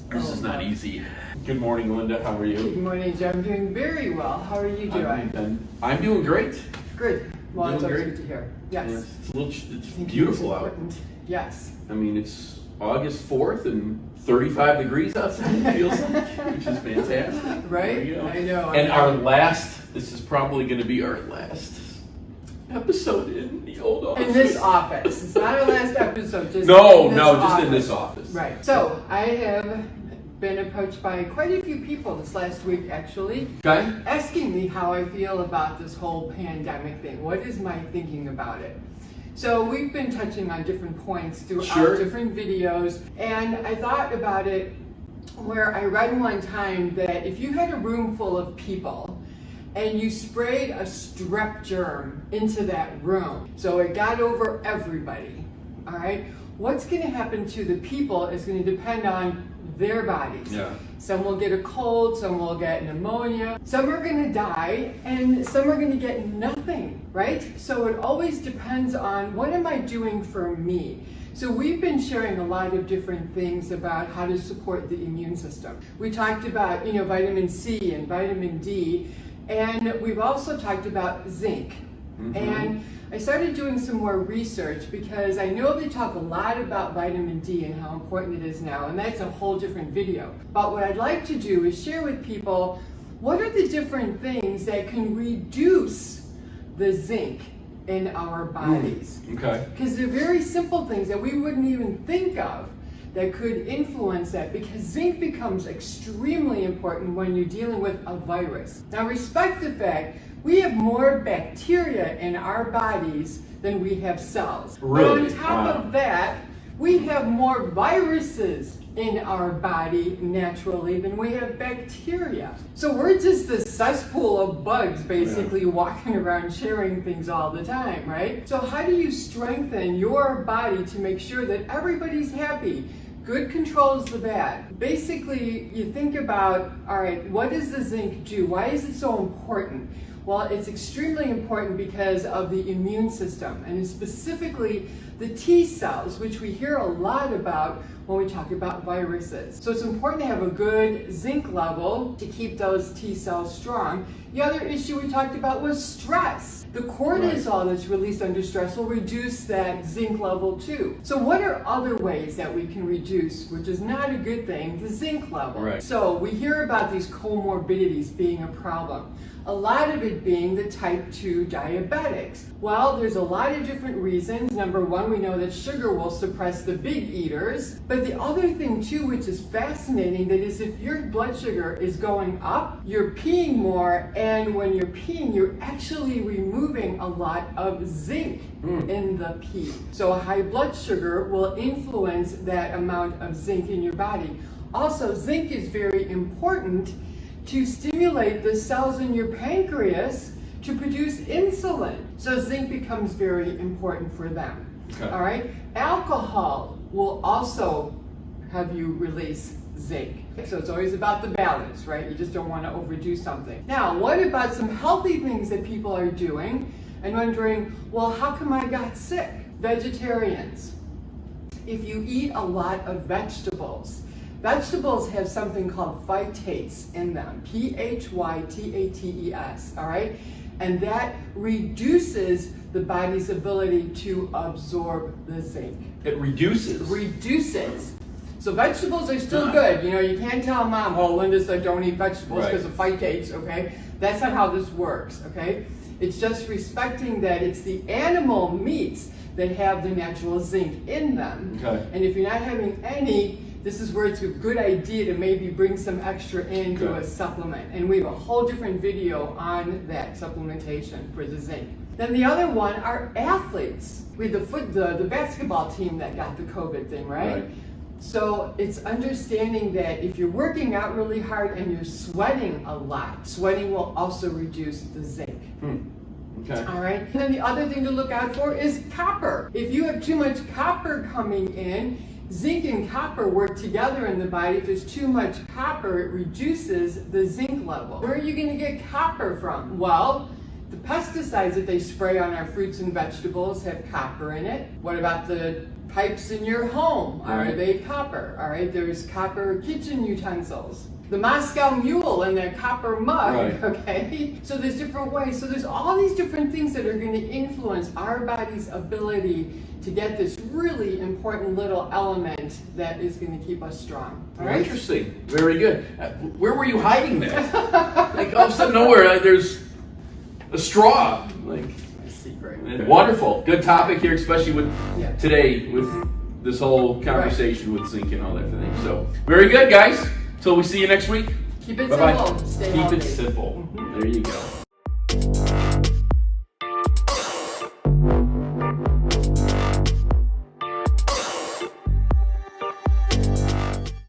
This is not easy. Good morning, Linda. How are you? Good morning, Joe. I'm doing very well. How are you doing? I'm doing great. Good. Well, it's Doing always great? good to hear. Yes. It's beautiful out. Yes. I mean, it's August 4th and 35 degrees outside, it feels like, which is fantastic. Right? There you go. I know. And this is probably going to be our last episode in the old office. In this office. It's not our last episode. Just Just in this office. Right. So, I have been approached by quite a few people this last week, actually, Okay. asking me how I feel about this whole pandemic thing. What is my thinking about it? So we've been touching on different points throughout different videos, and I thought about it where I read one time that if you had a room full of people and you sprayed a strep germ into that room, so it got over everybody, all right, what's going to happen to the people is going to depend on their bodies. Yeah. Some will get a cold, some will get pneumonia, some are going to die, and some are going to get nothing, right? So it always depends on what am I doing for me. So we've been sharing a lot of different things about how to support the immune system. We talked about, vitamin C and vitamin D, and we've also talked about zinc. Mm-hmm. And I started doing some more research because I know they talk a lot about vitamin D and how important it is now, and that's a whole different video. But what I'd like to do is share with people what are the different things that can reduce the zinc in our bodies. Okay. Because they're very simple things that we wouldn't even think of that could influence that, because zinc becomes extremely important when you're dealing with a virus. Now, respect the fact we have more bacteria in our bodies than we have cells. Really? But on top of that, we have more viruses in our body naturally than we have bacteria. So we're just a cesspool of bugs basically walking around sharing things all the time, right? So how do you strengthen your body to make sure that everybody's happy? Good controls the bad. Basically, you think about, all right, what does the zinc do? Why is it so important? Well, it's extremely important because of the immune system, and specifically the T cells, which we hear a lot about when we talk about viruses. So it's important to have a good zinc level to keep those T cells strong. The other issue we talked about was stress. The cortisol that's released under stress will reduce that zinc level too. So what are other ways that we can reduce, which is not a good thing, the zinc level? Right. So we hear about these comorbidities being a problem. A lot of it being the type 2 diabetics. Well, there's a lot of different reasons. Number one, we know that sugar will suppress the big eaters. But the other thing too, which is fascinating, that is if your blood sugar is going up, you're peeing more, and when you're peeing, you're actually removing a lot of zinc in the pee. So high blood sugar will influence that amount of zinc in your body. Also, zinc is very important to stimulate the cells in your pancreas to produce insulin. So zinc becomes very important for them. Okay. All right. Alcohol will also have you release zinc. So it's always about the balance, right? You just don't want to overdo something. Now, what about some healthy things that people are doing and wondering, well, how come I got sick? Vegetarians. If you eat a lot of vegetables, vegetables have something called phytates in them, Phytates, all right? And that reduces the body's ability to absorb the zinc. It reduces. Reduces. So vegetables are still good. You can't tell mom, well, Linda said don't eat vegetables because of phytates, okay? That's not how this works, okay? It's just respecting that it's the animal meats that have the natural zinc in them. Okay. And if you're not having any, this is where it's a good idea to maybe bring some extra into a supplement. And we have a whole different video on that supplementation for the zinc. Then the other one are athletes. We had the basketball team that got the COVID thing, right? So it's understanding that if you're working out really hard and you're sweating a lot, sweating will also reduce the zinc. Okay. All right. And then the other thing to look out for is copper. If you have too much copper coming in, zinc and copper work together in the body. If there's too much copper, it reduces the zinc level. Where are you going to get copper from? Well, The pesticides that they spray on our fruits and vegetables have copper in it. What about the pipes in your home? Are Right. they copper? All right, there's copper kitchen utensils. The Moscow Mule and their copper mug, Right. okay? So there's different ways. So there's all these different things that are going to influence our body's ability to get this really important little element that is going to keep us strong. All right? Interesting. Very good. Where were you hiding that? Like all of a sudden nowhere, there's a straw. Like A secret. wonderful. Good topic here, especially with Yeah. today with this whole conversation with zinc and all that thing. So very good, guys. Till we see you next week. Keep it Bye-bye. simple. Stay Keep healthy. it simple. There you go.